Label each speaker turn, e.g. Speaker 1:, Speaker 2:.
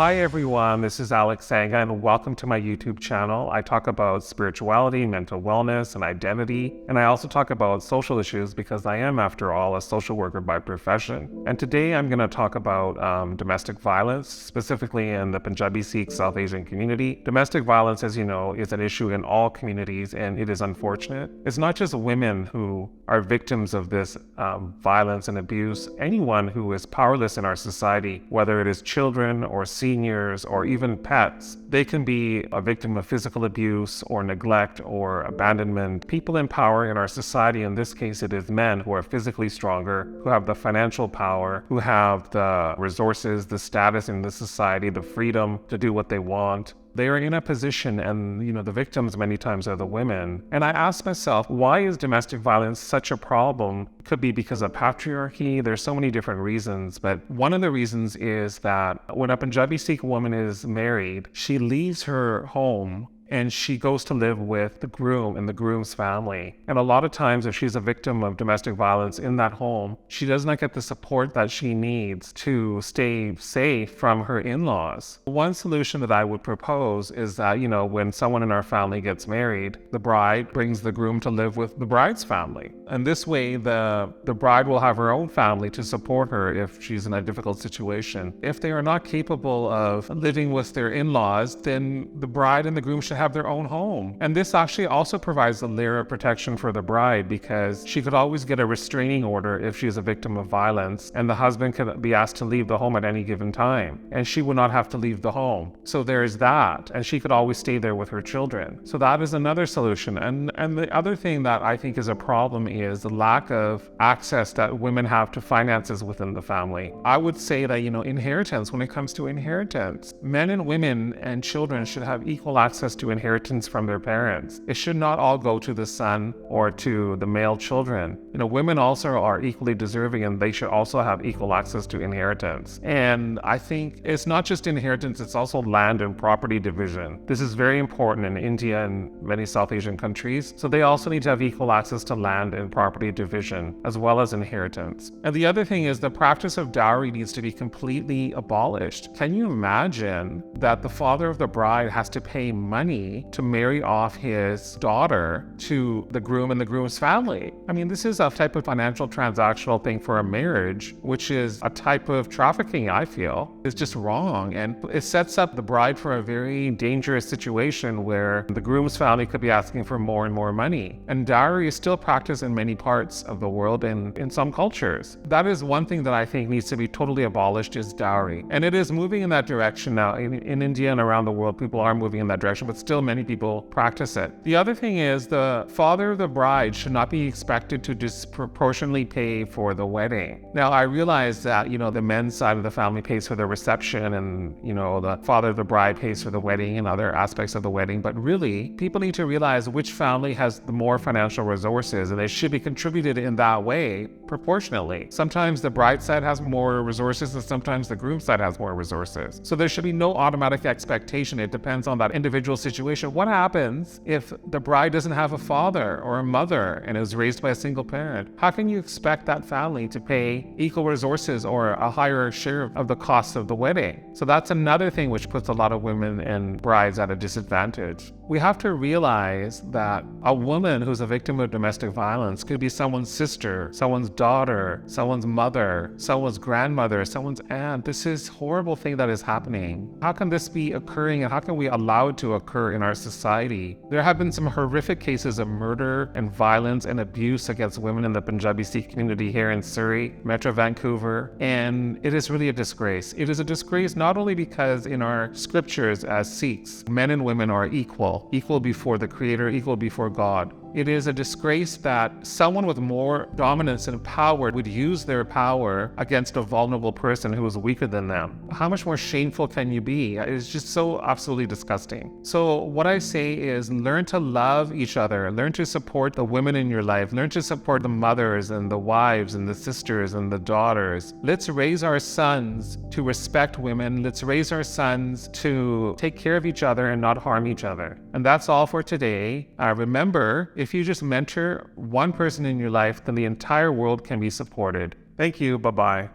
Speaker 1: Hi everyone, this is Alex Sangha and welcome to my YouTube channel. I talk about spirituality, mental wellness, and identity, and I also talk about social issues because I am, after all, a social worker by profession. And today I'm going to talk about domestic violence, specifically in the Punjabi Sikh South Asian community. Domestic violence, as you know, is an issue in all communities, and it is unfortunate. It's not just women who are victims of this violence and abuse. Anyone who is powerless in our society, whether it is children or seniors or even pets, they can be a victim of physical abuse or neglect or abandonment. People in power in our society, in this case it is men who are physically stronger, who have the financial power, who have the resources, the status in the society, the freedom to do what they want. They are in a position, and the victims many times are the women. And I ask myself, why is domestic violence such a problem? Could be because of patriarchy. There's so many different reasons, but one of the reasons is that when a Punjabi Sikh woman is married, she leaves her home and she goes to live with the groom and the groom's family. And a lot of times, if she's a victim of domestic violence in that home, she does not get the support that she needs to stay safe from her in-laws. One solution that I would propose is that, when someone in our family gets married, the bride brings the groom to live with the bride's family. And this way, the bride will have her own family to support her if she's in a difficult situation. If they are not capable of living with their in-laws, then the bride and the groom should have their own home. And this actually also provides a layer of protection for the bride, because she could always get a restraining order if she is a victim of violence, and the husband could be asked to leave the home at any given time, and she would not have to leave the home. So there's that, and she could always stay there with her children. So that is another solution. And the other thing that I think is a problem is the lack of access that women have to finances within the family. I would say that, inheritance, when it comes to inheritance, men and women and children should have equal access to inheritance from their parents. It should not all go to the son or to the male children. Women also are equally deserving, and they should also have equal access to inheritance. And I think it's not just inheritance, it's also land and property division. This is very important in India and many South Asian countries. So they also need to have equal access to land and property division, as well as inheritance. And the other thing is the practice of dowry needs to be completely abolished. Can you imagine that the father of the bride has to pay money to marry off his daughter to the groom and the groom's family? I mean, this is a type of financial transactional thing for a marriage, which is a type of trafficking, I feel. It's just wrong. And it sets up the bride for a very dangerous situation where the groom's family could be asking for more and more money. And dowry is still practiced in many parts of the world and in some cultures. That is one thing that I think needs to be totally abolished, is dowry. And it is moving in that direction now. In India and around the world, people are moving in that direction, but still many people practice it. The other thing is the father of the bride should not be expected to disproportionately pay for the wedding. Now, I realize that, the men's side of the family pays for the reception, and, the father of the bride pays for the wedding and other aspects of the wedding. But really, people need to realize which family has the more financial resources, and they should be contributed in that way proportionately. Sometimes the bride side has more resources, and sometimes the groom side has more resources. So there should be no automatic expectation. It depends on that individual situation. What happens if the bride doesn't have a father or a mother and is raised by a single parent? How can you expect that family to pay equal resources or a higher share of the cost of the wedding? So that's another thing which puts a lot of women and brides at a disadvantage. We have to realize that a woman who's a victim of domestic violence could be someone's sister, someone's daughter, someone's mother, someone's grandmother, someone's aunt. This is a horrible thing that is happening. How can this be occurring, and how can we allow it to occur in our society? There have been some horrific cases of murder and violence and abuse against women in the Punjabi Sikh community here in Surrey, Metro Vancouver, and it is really a disgrace. It is a disgrace not only because in our scriptures as Sikhs, men and women are equal before the Creator, equal before God. It is a disgrace that someone with more dominance and power would use their power against a vulnerable person who is weaker than them. How much more shameful can you be? It's just so absolutely disgusting. So what I say is learn to love each other, learn to support the women in your life, learn to support the mothers and the wives and the sisters and the daughters. Let's raise our sons to respect women. Let's raise our sons to take care of each other and not harm each other. And that's all for today. Remember, if you just mentor one person in your life, then the entire world can be supported. Thank you. Bye-bye.